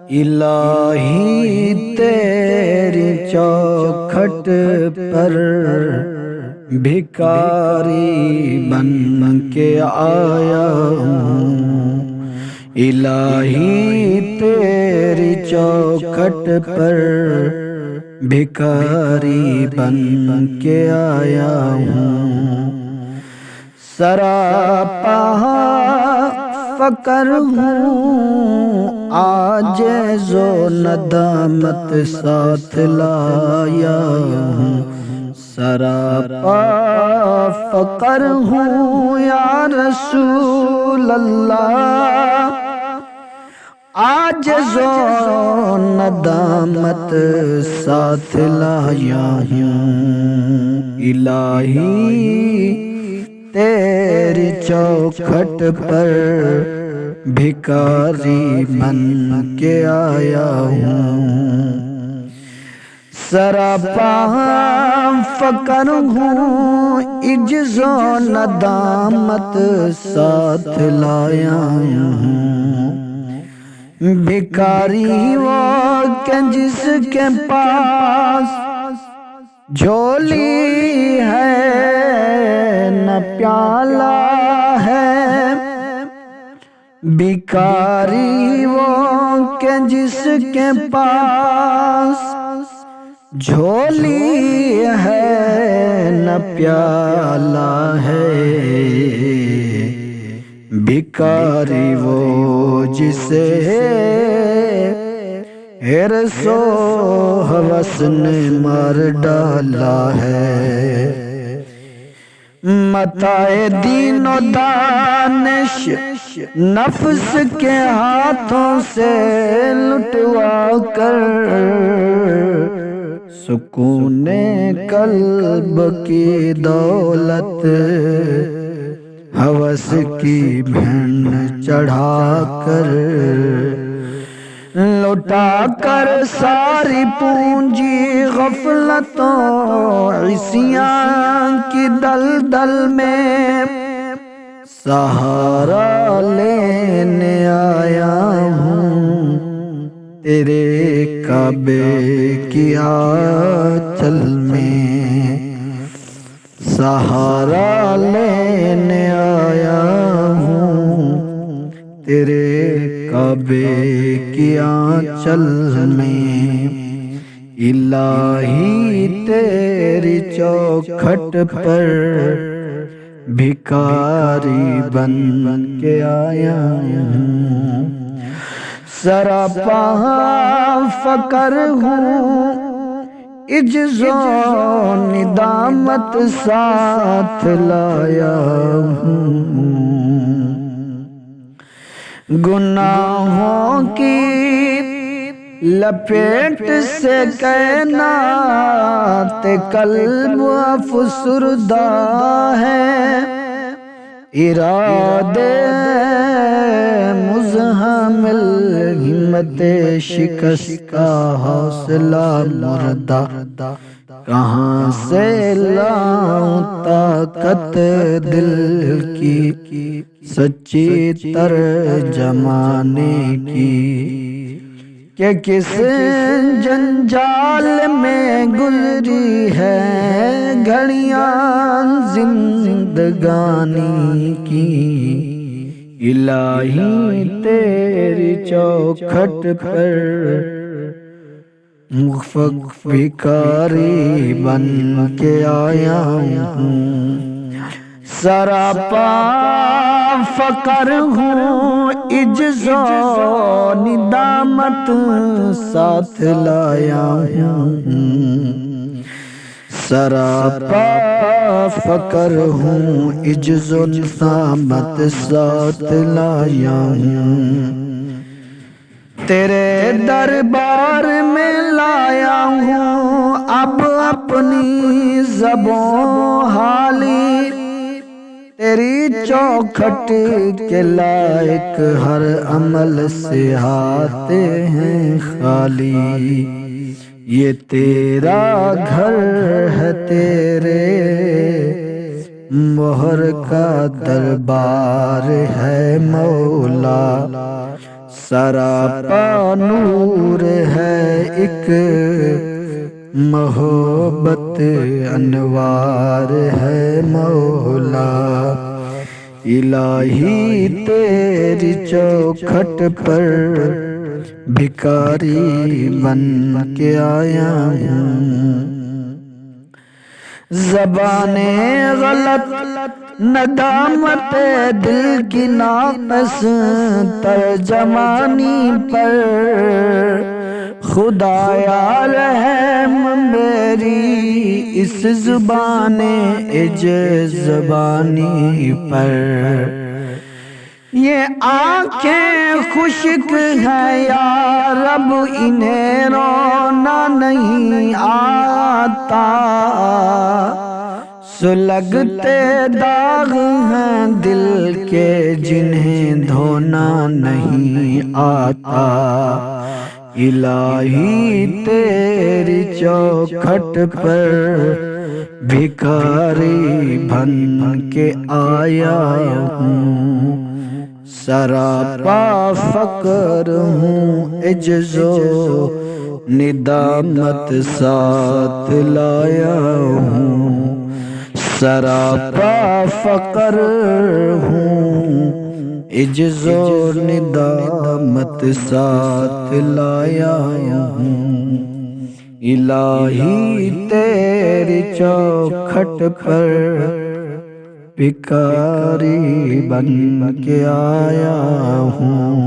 الہی تیری چوکھٹ پر بھکاری بن کے آیا ہوں۔ الہی تیری چوکھٹ پر بھکاری بن کے آیا ہوں۔ سراپا فقر ہوں، عاجز و ندامت ساتھ لایا ہوں۔ سراپا فقر ہوں یا رسول اللہ، عاجز و ندامت ساتھ لایا ہوں۔ الہی تیری چوکھٹ پر بھکاری بن کے آیا ہوں۔ سراپا فقر ہوں، عجز و ندامت ساتھ لایا ہوں۔ بھکاری وہ کہ جس کے پاس جھولی ہے نہ پیالہ ہے۔ بھکاری وہ کہ جس کے پاس جھولی ہے نہ پیالہ ہے۔ بھکاری وہ جسے حرص و ہوس نے مار ڈالا ہے۔ متاع دین و دانش نفس کے ہاتھوں سے لٹوا کر، سکون قلب کی دولت ہوس کی بھین چڑھا کر، لٹا کر ساری پونجی غفلتوں عصیان کی دلدل میں سہارا لینے آیا ہوں۔ تیرے کعبے کی آنچل میں سہارا لینے آیا ہوں۔ تیرے کعبے کی آنچل میں الہی تیری چوکھٹ پر بھکاری بن کے آیا ہوں۔ سراپا فقر ہوں، عجز و ندامت ساتھ لایا ہوں۔ گناہوں کی لپیٹ سے کائنات قلب افسردہ ہے۔ ارادے مزحمل ہمت شکست کا حوصلہ مردہ، کہاں سے لاؤں طاقت دل کی سچی ترجمانے کی، کہ کس جنجال میں گزری ہے گھڑیاں زندگانی کی۔ الہی تیری چوکھٹ پر بھکاری بن کے آیا ہوں۔ سراپا فقر ہوں، عجز و ندامت ساتھ لایا ہوں۔ سراپا فقر ہوں، عجز و ندامت ساتھ لایا ہوں۔ تیرے دربار میں لایا ہوں اب اپنی زبوں حالی، تیری چوکھٹ کے لائق ہر عمل سے آتے ہیں خالی۔ یہ تیرا گھر ہے، تیرے مہر کا دربار ہے۔ مولا، سراپا نور ہے ایک محبت انوار ہے مولا، الہی تیری چوکھٹ پر بھکاری بن کے آیا ہوں، زبانیں غلط ندامت دل کی ناقص ترجمانی پر، خدایا رحم میری اس زبان عجز زبانی پر، یہ آنکھیں خشک ہیں یا رب انہیں رونا نہیں آتا، سلگتے داغ ہیں دل کے جنہیں دھونا نہیں آتا، الہی تیری چوکھٹ پر بھکاری بن کے آیا ہوں، سراپا فقر ہوں عجز و ندامت ساتھ لایا ہوں، سراپا فقر ہوں عجز و ندامت ساتھ لایا ہوں، الہی تیری چوکھٹ پر بھکاری بن کے آیا ہوں۔